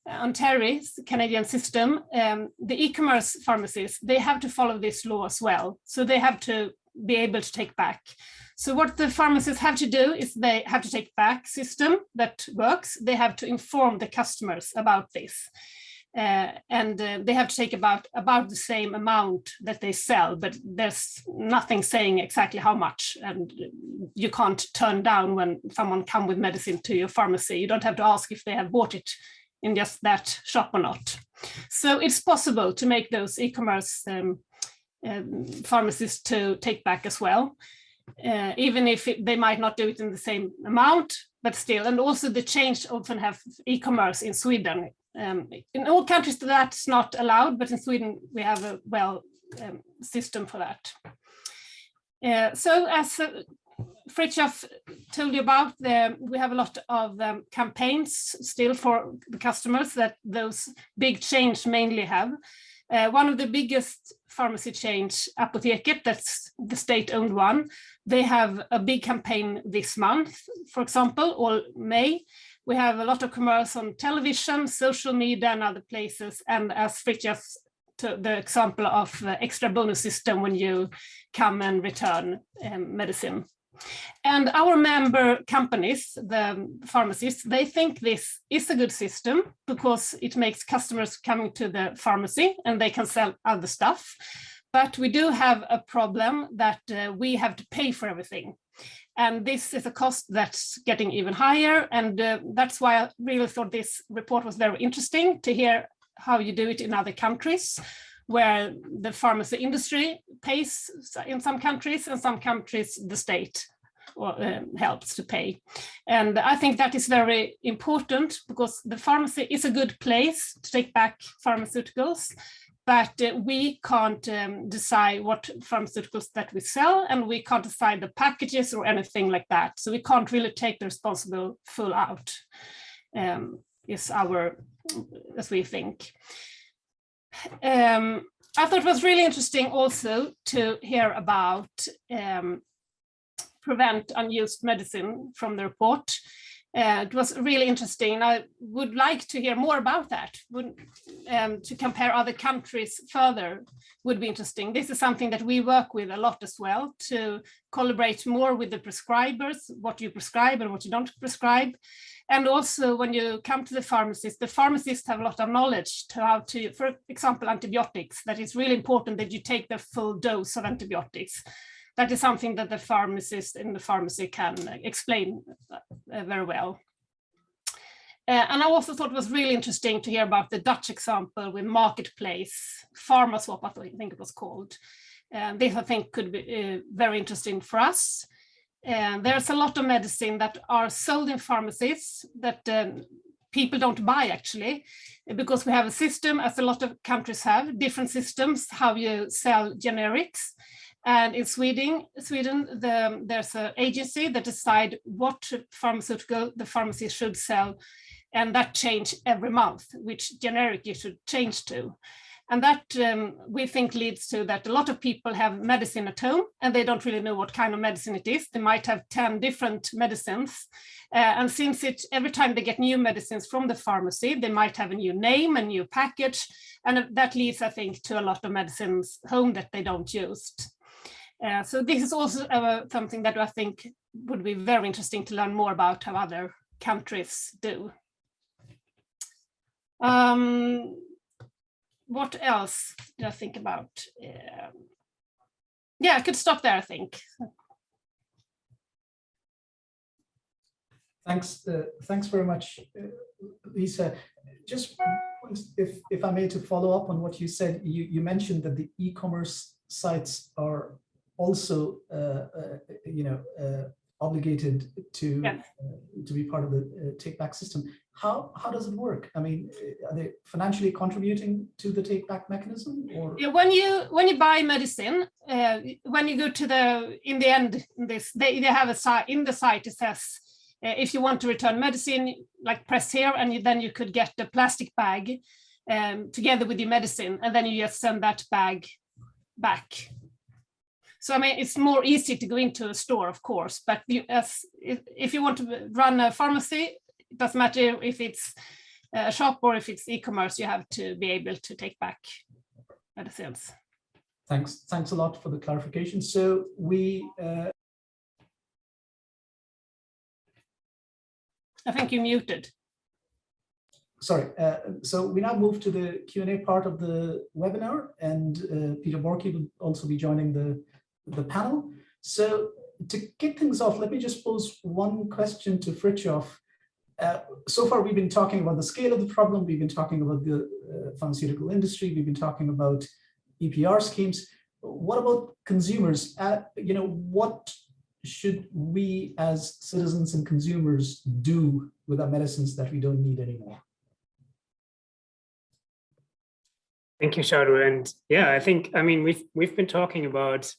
Ontario's Canadian system, the e-commerce pharmacies, they have to follow this law as well. So they have to be able to take back. So what the pharmacists have to do is they have to take back system that works. They have to inform the customers about this. And they have to take about the same amount that they sell, but there's nothing saying exactly how much, and you can't turn down when someone comes with medicine to your pharmacy. You don't have to ask if they have bought it in just that shop or not. So it's possible to make those e-commerce pharmacies to take back as well, even if they might not do it in the same amount, but still. And also the change often have e-commerce in Sweden. In all countries that's not allowed, but in Sweden we have a system for that. So as Fritjof told you about, we have a lot of campaigns still for the customers that those big chains mainly have. One of the biggest pharmacy chains, Apoteket, that's the state-owned one, they have a big campaign this month, for example, or May. We have a lot of commerce on television, social media, and other places. And as Fritjof took the example of extra bonus system when you come and return medicine. And our member companies, the pharmacists, they think this is a good system because it makes customers coming to the pharmacy and they can sell other stuff. But we do have a problem that we have to pay for everything. And this is a cost that's getting even higher. And that's why I really thought this report was very interesting to hear how you do it in other countries, where the pharmacy industry pays in some countries, and some countries the state helps to pay. And I think that is very important because the pharmacy is a good place to take back pharmaceuticals, but we can't decide what pharmaceuticals that we sell, and we can't decide the packages or anything like that. So we can't really take the responsible full out, is our, as we think. I thought it was really interesting also to hear about prevent unused medicine from the report. It was really interesting. I would like to hear more about that. To compare other countries further would be interesting. This is something that we work with a lot as well, to collaborate more with the prescribers, what you prescribe and what you don't prescribe. And also when you come to the pharmacists have a lot of knowledge to how to, for example, antibiotics, that it's really important that you take the full dose of antibiotics. That is something that the pharmacist in the pharmacy can explain very well. And I also thought it was really interesting to hear about the Dutch example with Marketplace, Pharmaswap, I think it was called. This I think could be very interesting for us. There's a lot of medicine that are sold in pharmacies that people don't buy actually, because we have a system, as a lot of countries have, different systems, how you sell generics. And in Sweden, there's an agency that decides what pharmaceutical the pharmacy should sell, and that change every month, which generic you should change to. And that we think leads to that a lot of people have medicine at home and they don't really know what kind of medicine it is. They might have 10 different medicines. And since every time they get new medicines from the pharmacy, they might have a new name, a new package. And that leads, I think, to a lot of medicines home that they don't use. So this is also something that I think would be very interesting to learn more about how other countries do. What else did I think about? Yeah, I could stop there, I think. Thanks very much, Lisa. Just if I may, to follow up on what you said, you mentioned that the e-commerce sites are also, obligated to be part of the take back system. How does it work? I mean, are they financially contributing to the take back mechanism? Or yeah, when you buy medicine, when you go to in the end, they have a site in the site. It says if you want to return medicine, like press here, and then you could get the plastic bag together with your medicine, and then you just send that bag back. So I mean, it's more easy to go into a store, of course, but if you want to run a pharmacy, it doesn't matter if it's shop, or if it's e-commerce, you have to be able to take back the sales. Thanks a lot for the clarification. So we I think you muted. Sorry, so we now move to the Q&A part of the webinar, and Peter Borky will also be joining the panel. So to kick things off, let me just pose one question to Fritjof. So far, we've been talking about the scale of the problem. We've been talking about the pharmaceutical industry. We've been talking about EPR schemes. What about consumers? What should we as citizens and consumers do with our medicines that we don't need anymore? Thank you, Sharu. And yeah, I mean, we've been talking about,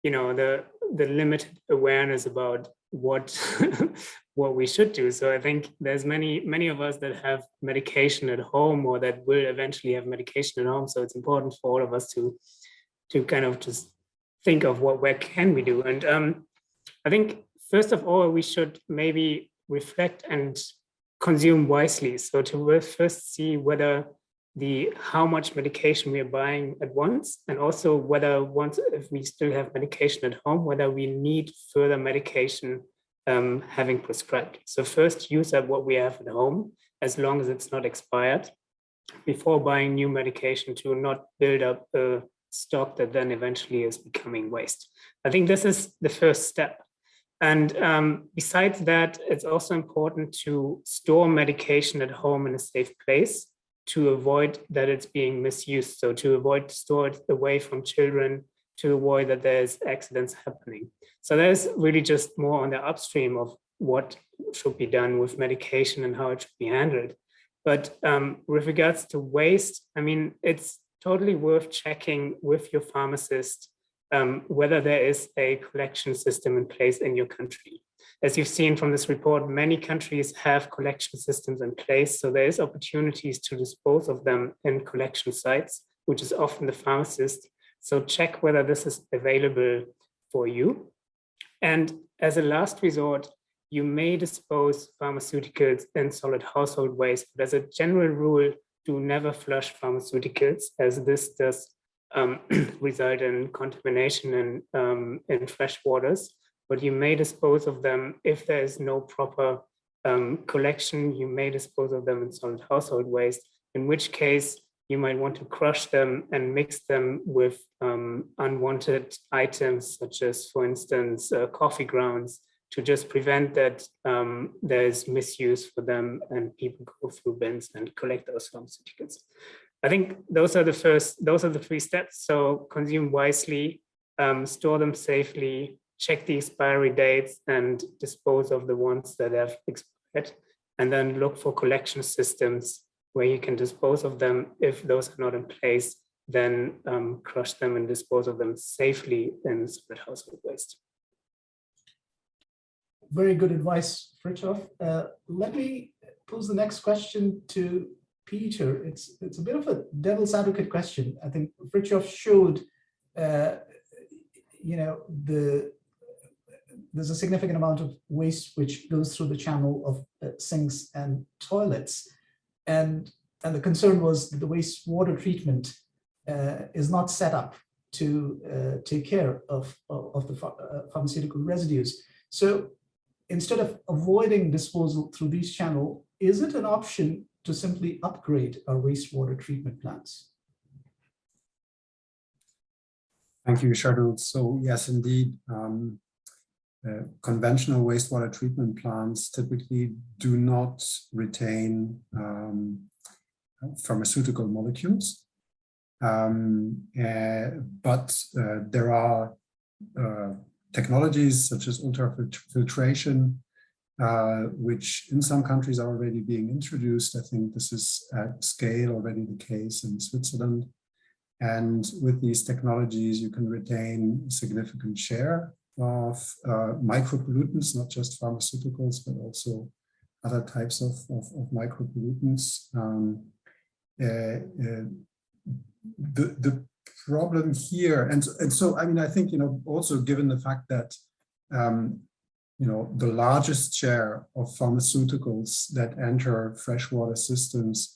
the limited awareness about what what we should do. So I think there's many of us that have medication at home, or that will eventually have medication at home. So it's important for all of us to kind of just think of where can we do. And I think first of all, we should maybe reflect and consume wisely. So to first see whether how much medication we are buying at once, and also whether if we still have medication at home, whether we need further medication having prescribed. So first use up what we have at home, as long as it's not expired, before buying new medication, to not build up a stock that then eventually is becoming waste. I think this is the first step. And besides that, it's also important to store medication at home in a safe place, to avoid that it's being misused. So to avoid store it away from children, to avoid that there's accidents happening. So there's really just more on the upstream of what should be done with medication and how it should be handled. But with regards to waste, I mean, it's totally worth checking with your pharmacist whether there is a collection system in place in your country. As you've seen from this report, many countries have collection systems in place, so there is opportunities to dispose of them in collection sites, which is often the pharmacist. So check whether this is available for you. And as a last resort, you may dispose pharmaceuticals in solid household waste, but as a general rule, do never flush pharmaceuticals, as this does result in contamination in fresh waters. But you may dispose of them if there is no proper collection. You may dispose of them in solid household waste, in which case you might want to crush them and mix them with unwanted items, such as, for instance, coffee grounds, to just prevent that there's misuse for them and people go through bins and collect those pharmaceuticals. I think those are the three steps. So consume wisely, store them safely, check the expiry dates, and dispose of the ones that have expired, and then look for collection systems where you can dispose of them. If those are not in place, then crush them and dispose of them safely in solid household waste. Very good advice, Fritjof. Let me pose the next question to Peter. It's a bit of a devil's advocate question. I think Fritjof showed, there's a significant amount of waste which goes through the channel of sinks and toilets, and the concern was that the wastewater treatment is not set up to take care of the pharmaceutical residues. So instead of avoiding disposal through these channels, is it an option to simply upgrade our wastewater treatment plants? Thank you, Sharu. So yes, indeed. Conventional wastewater treatment plants typically do not retain pharmaceutical molecules, but there are technologies such as ultrafiltration, which in some countries are already being introduced. I think this is at scale already the case in Switzerland. And with these technologies, you can retain a significant share of micropollutants, not just pharmaceuticals, but also other types of micropollutants. The problem here, and so I mean, I think, also given the fact that the largest share of pharmaceuticals that enter freshwater systems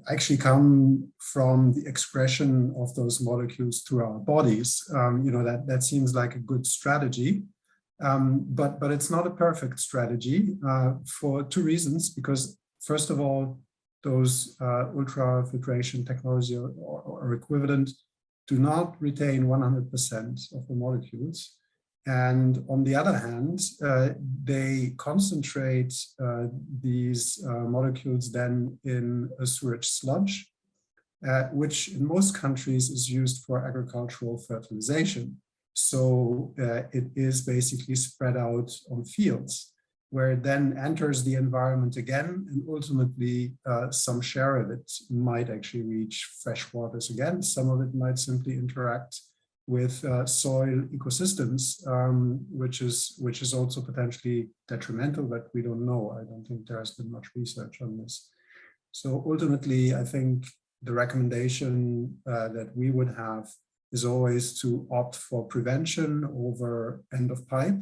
actually come from the excretion of those molecules through our bodies. That seems like a good strategy, but it's not a perfect strategy for two reasons. Because first of all, those ultrafiltration technology or equivalent do not retain 100% of the molecules. And on the other hand, they concentrate these molecules then in a sewage sludge, which in most countries is used for agricultural fertilization. So it is basically spread out on fields, where it then enters the environment again, and ultimately some share of it might actually reach fresh waters again. Some of it might simply interact with soil ecosystems, which is also potentially detrimental, but we don't know. I don't think there has been much research on this. So ultimately, I think the recommendation that we would have is always to opt for prevention over end of pipe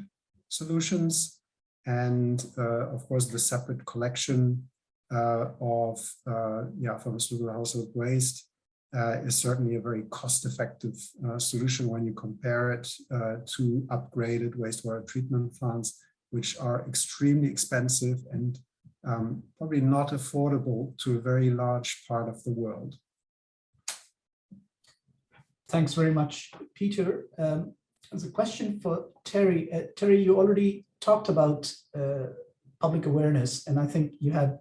solutions. And of course, the separate collection of pharmaceutical household waste is certainly a very cost-effective solution when you compare it to upgraded wastewater treatment plants, which are extremely expensive and probably not affordable to a very large part of the world. Thanks very much, Peter. There's a question for Terry. Terry, you already talked about public awareness, and I think you had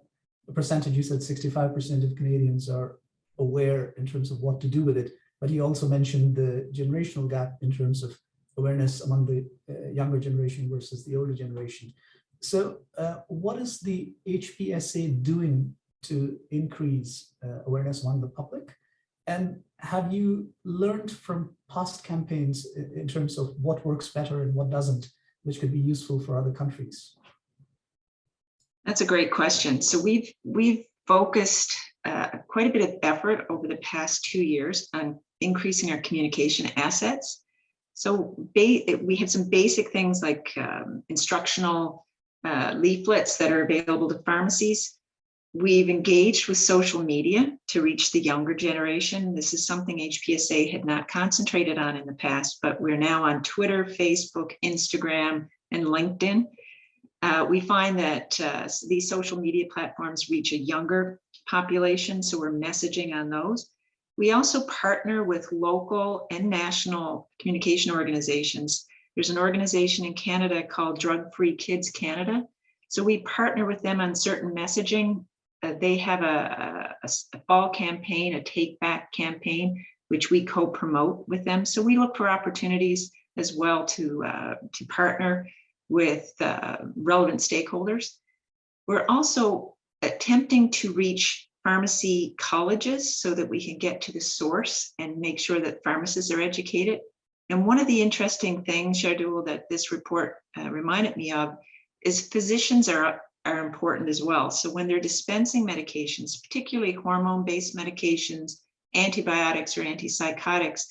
a percentage, you said 65% of Canadians are aware in terms of what to do with it, but you also mentioned the generational gap in terms of awareness among the younger generation versus the older generation. So what is the HPSA doing to increase awareness among the public? And have you learned from past campaigns in terms of what works better and what doesn't, which could be useful for other countries? That's a great question. So we've focused quite a bit of effort over the past 2 years on increasing our communication assets. So we have some basic things like instructional leaflets that are available to pharmacies. We've engaged with social media to reach the younger generation. This is something HPSA had not concentrated on in the past, but we're now on Twitter, Facebook, Instagram, and LinkedIn. We find that these social media platforms reach a younger population, so we're messaging on those. We also partner with local and national communication organizations. There's an organization in Canada called Drug Free Kids Canada. So we partner with them on certain messaging. They have a fall campaign, a take back campaign, which we co-promote with them. So we look for opportunities as well to partner with relevant stakeholders. We're also attempting to reach pharmacy colleges so that we can get to the source and make sure that pharmacists are educated. And one of the interesting things, Shardul, that this report reminded me of is physicians are important as well. So when they're dispensing medications, particularly hormone-based medications, antibiotics or antipsychotics,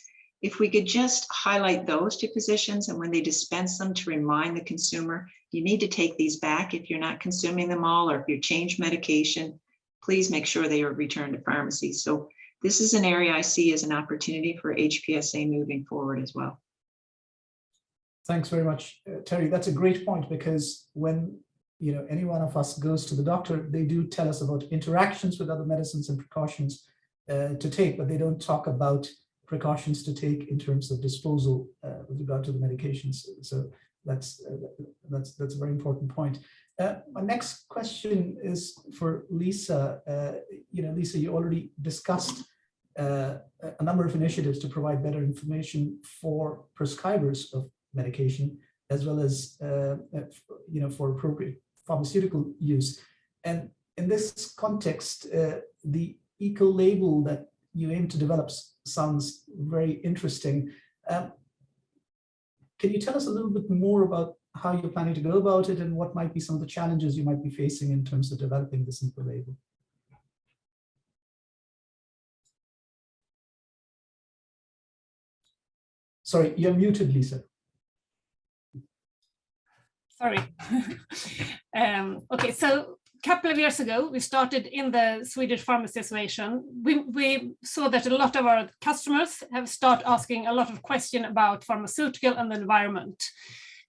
if we could just highlight those to physicians, and when they dispense them, to remind the consumer, you need to take these back if you're not consuming them all, or if you change medication, please make sure they are returned to pharmacy. So this is an area I see as an opportunity for HPSA moving forward as well. Thanks very much, Terry. That's a great point, because when any one of us goes to the doctor, they do tell us about interactions with other medicines and precautions to take, but they don't talk about precautions to take in terms of disposal with regard to the medications. So that's a very important point. My next question is for Lisa. Lisa, you already discussed a number of initiatives to provide better information for prescribers of medication, as well as for appropriate pharmaceutical use. And in this context, the eco-label that you aim to develop sounds very interesting. Can you tell us a little bit more about how you're planning to go about it, and what might be some of the challenges you might be facing in terms of developing this eco-label? Sorry, you're muted, Lisa. Sorry. Okay, so a couple of years ago, we started in the Swedish Pharmacy Association. We saw that a lot of our customers have started asking a lot of questions about pharmaceutical and the environment.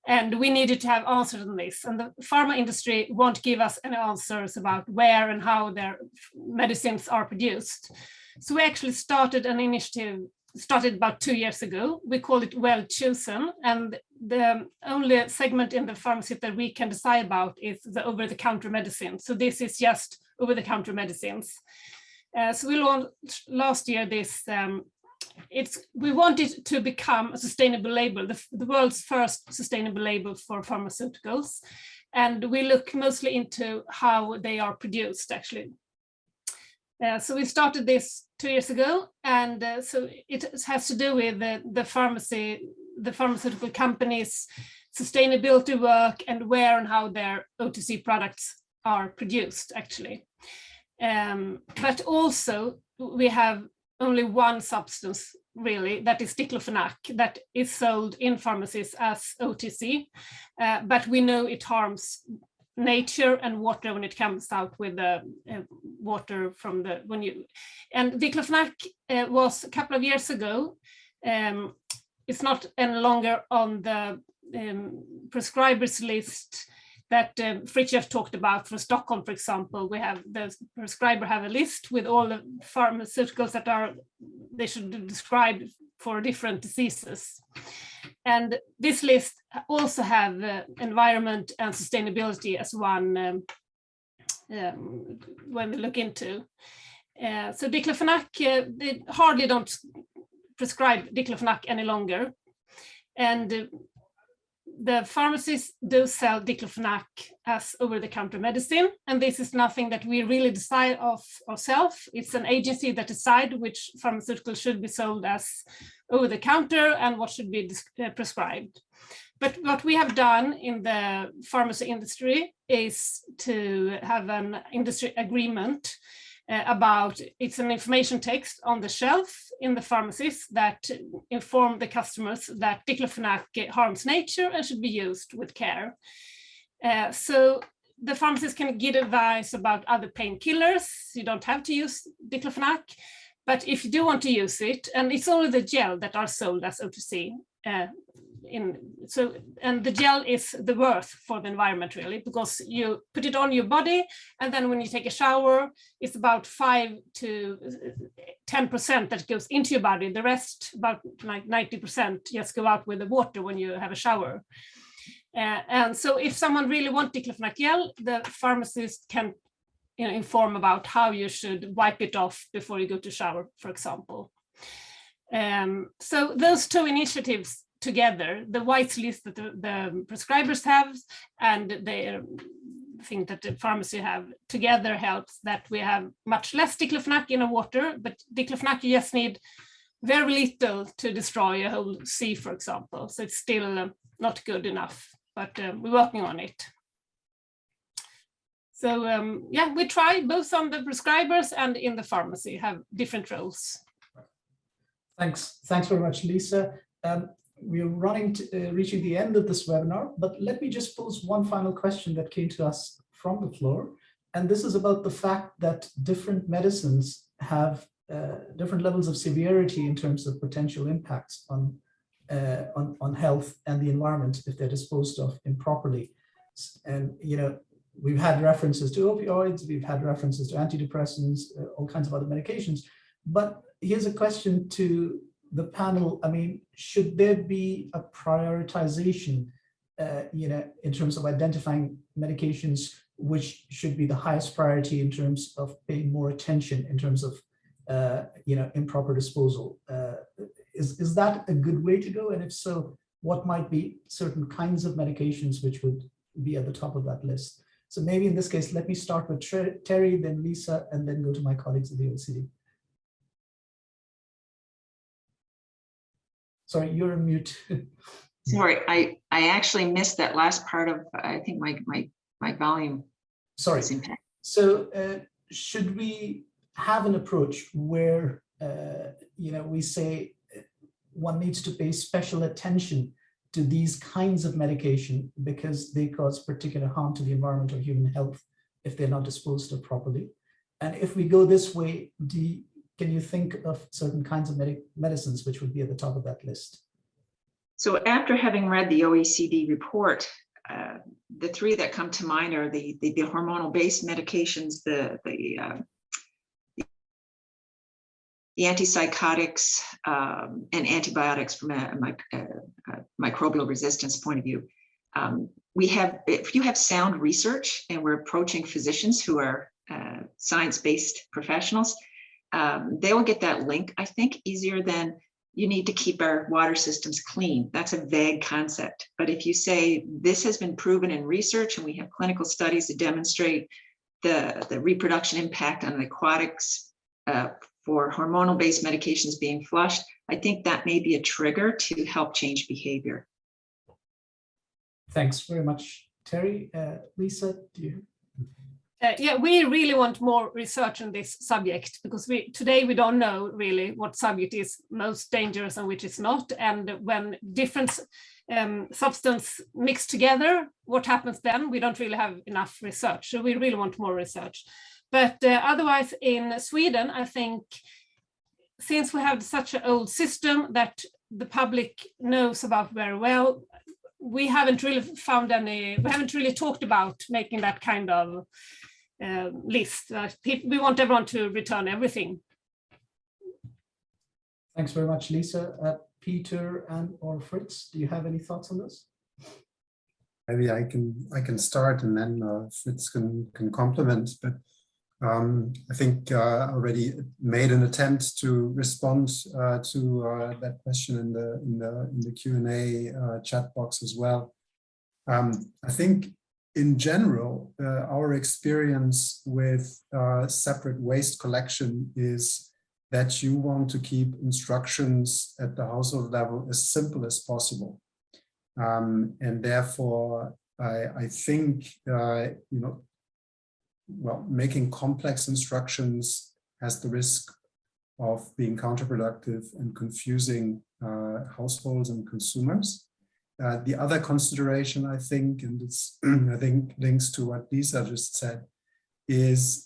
And we needed to have answers on this. And the pharma industry won't give us any answers about where and how their medicines are produced. So we actually started an initiative, started about 2 years ago. We call it Well Chosen. And the only segment in the pharmacy that we can decide about is the over-the-counter medicine. So this is just over-the-counter medicines. So we launched last year this, we wanted to become a sustainable label, the world's first sustainable label for pharmaceuticals. And we look mostly into how they are produced, actually. So we started this 2 years ago, and so it has to do with the pharmaceutical companies' sustainability work and where and how their OTC products are produced, actually. But also we have only one substance, really, that is diclofenac, that is sold in pharmacies as OTC, but we know it harms nature and water when it comes out with the water from the, and diclofenac was a couple of years ago. It's not any longer on the prescribers list that Fritjof talked about for Stockholm, for example. We have the prescriber have a list with all the pharmaceuticals that they should be described for different diseases. And this list also have environment and sustainability as one when we look into. So diclofenac, they hardly don't prescribe diclofenac any longer. And the pharmacies do sell diclofenac as over-the-counter medicine, and this is nothing that we really decide of ourselves. It's an agency that decides which pharmaceuticals should be sold as over-the-counter and what should be prescribed. But what we have done in the pharmacy industry is to have an industry agreement about, it's an information text on the shelf in the pharmacies that inform the customers that diclofenac harms nature and should be used with care. So the pharmacists can give advice about other painkillers. You don't have to use diclofenac, but if you do want to use it, and it's only the gel that are sold as OTC, and the gel is the worth for the environment, really, because you put it on your body, and then when you take a shower, it's about 5 to 10% that goes into your body. The rest, about like 90%, just go out with the water when you have a shower. And so if someone really wants diclofenac gel, the pharmacist can inform about how you should wipe it off before you go to shower, for example. So those two initiatives together, the white list that the prescribers have and the thing that the pharmacy have together helps that we have much less diclofenac in the water, but diclofenac you just need very little to destroy a whole sea, for example. So it's still not good enough, but we're working on it. So yeah, we try both on the prescribers and in the pharmacy, have different roles. Thanks very much, Lisa. We're reaching the end of this webinar, but let me just pose one final question that came to us from the floor. And this is about the fact that different medicines have different levels of severity in terms of potential impacts on health and the environment if they're disposed of improperly. And, we've had references to opioids, we've had references to antidepressants, all kinds of other medications. But here's a question to the panel. I mean, should there be a prioritization, in terms of identifying medications which should be the highest priority in terms of paying more attention in terms of, improper disposal? Is that a good way to go? And if so, what might be certain kinds of medications which would be at the top of that list? So maybe in this case, let me start with Terry, then Lisa, and then go to my colleagues at the OECD. Sorry, you're on mute. Sorry, I actually missed that last part of, I think my volume. Sorry. So should we have an approach where, we say one needs to pay special attention to these kinds of medication because they cause particular harm to the environment or human health if they're not disposed of properly? And if we go this way, can you think of certain kinds of medicines which would be at the top of that list? So after having read the OECD report, the three that come to mind are the hormonal-based medications, the antipsychotics, and antibiotics from a microbial resistance point of view. If you have sound research and we're approaching physicians who are science-based professionals, they will get that link, I think, easier than you need to keep our water systems clean. That's a vague concept. But if you say this has been proven in research and we have clinical studies to demonstrate the reproduction impact on aquatics for hormonal-based medications being flushed, I think that may be a trigger to help change behavior. Thanks very much, Terry. Lisa, do you? Yeah, we really want more research on this subject because today we don't know really what subject is most dangerous and which is not. And when different substances mix together, what happens then? We don't really have enough research. So we really want more research. But otherwise in Sweden, I think since we have such an old system that the public knows about very well, we haven't really talked about making that kind of list. We want everyone to return everything. Thanks very much, Lisa. Peter or Fritz, do you have any thoughts on this? Maybe I can start and then Fritz can complement. But I think I already made an attempt to respond to that question in the Q&A chat box as well. I think in general, our experience with separate waste collection is that you want to keep instructions at the household level as simple as possible. And therefore, I think, making complex instructions has the risk of being counterproductive and confusing households and consumers. The other consideration, I think, and it's I think links to what Lisa just said, is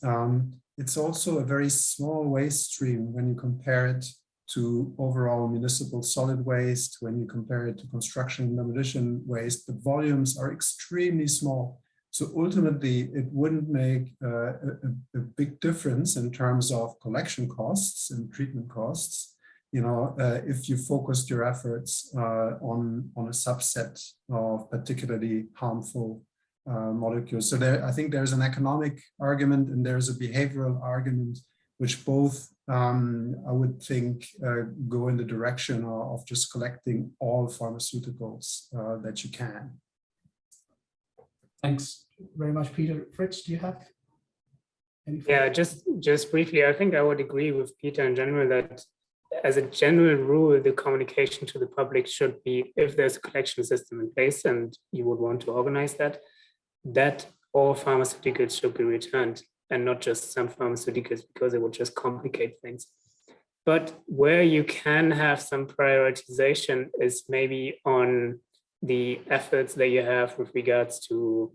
it's also a very small waste stream when you compare it to overall municipal solid waste, when you compare it to construction and demolition waste. The volumes are extremely small. So ultimately, it wouldn't make a big difference in terms of collection costs and treatment costs, if you focused your efforts on a subset of particularly harmful molecules. So I think there's an economic argument and there's a behavioral argument, which both I would think go in the direction of just collecting all pharmaceuticals that you can. Thanks very much, Peter. Fritz, do you have any? Yeah, just briefly, I think I would agree with Peter in general that as a general rule, the communication to the public should be, if there's a collection system in place and you would want to organize that all pharmaceuticals should be returned and not just some pharmaceuticals, because it would just complicate things. But where you can have some prioritization is maybe on the efforts that you have with regards to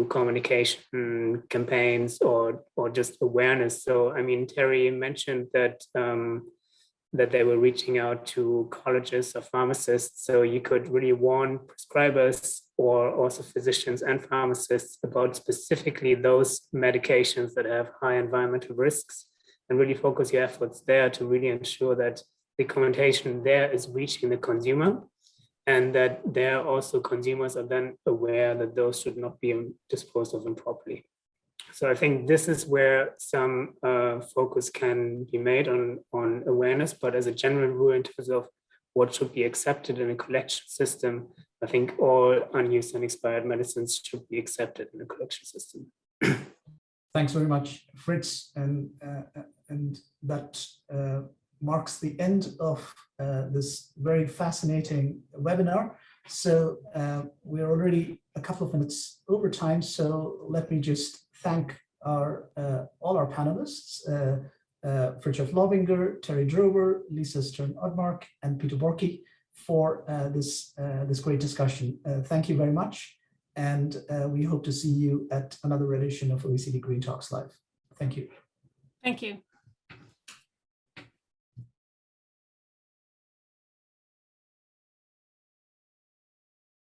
communication campaigns or just awareness. So, I mean, Terry mentioned that that they were reaching out to colleges of pharmacists. So you could really warn prescribers or also physicians and pharmacists about specifically those medications that have high environmental risks, and really focus your efforts there to really ensure that the communication there is reaching the consumer, and that there also consumers are then aware that those should not be disposed of improperly. So I think this is where some focus can be made on awareness, but as a general rule in terms of what should be accepted in a collection system, I think all unused and expired medicines should be accepted in a collection system. Thanks very much, Fritz. And that marks the end of this very fascinating webinar. So we're already a couple of minutes over time. So let me just thank all our panelists, Fritjof Lovinger, Terry Drover, Lisa Stern-Odmark, and Peter Borky for this great discussion. Thank you very much. And we hope to see you at another edition of OECD Green Talks Live. Thank you. Thank you.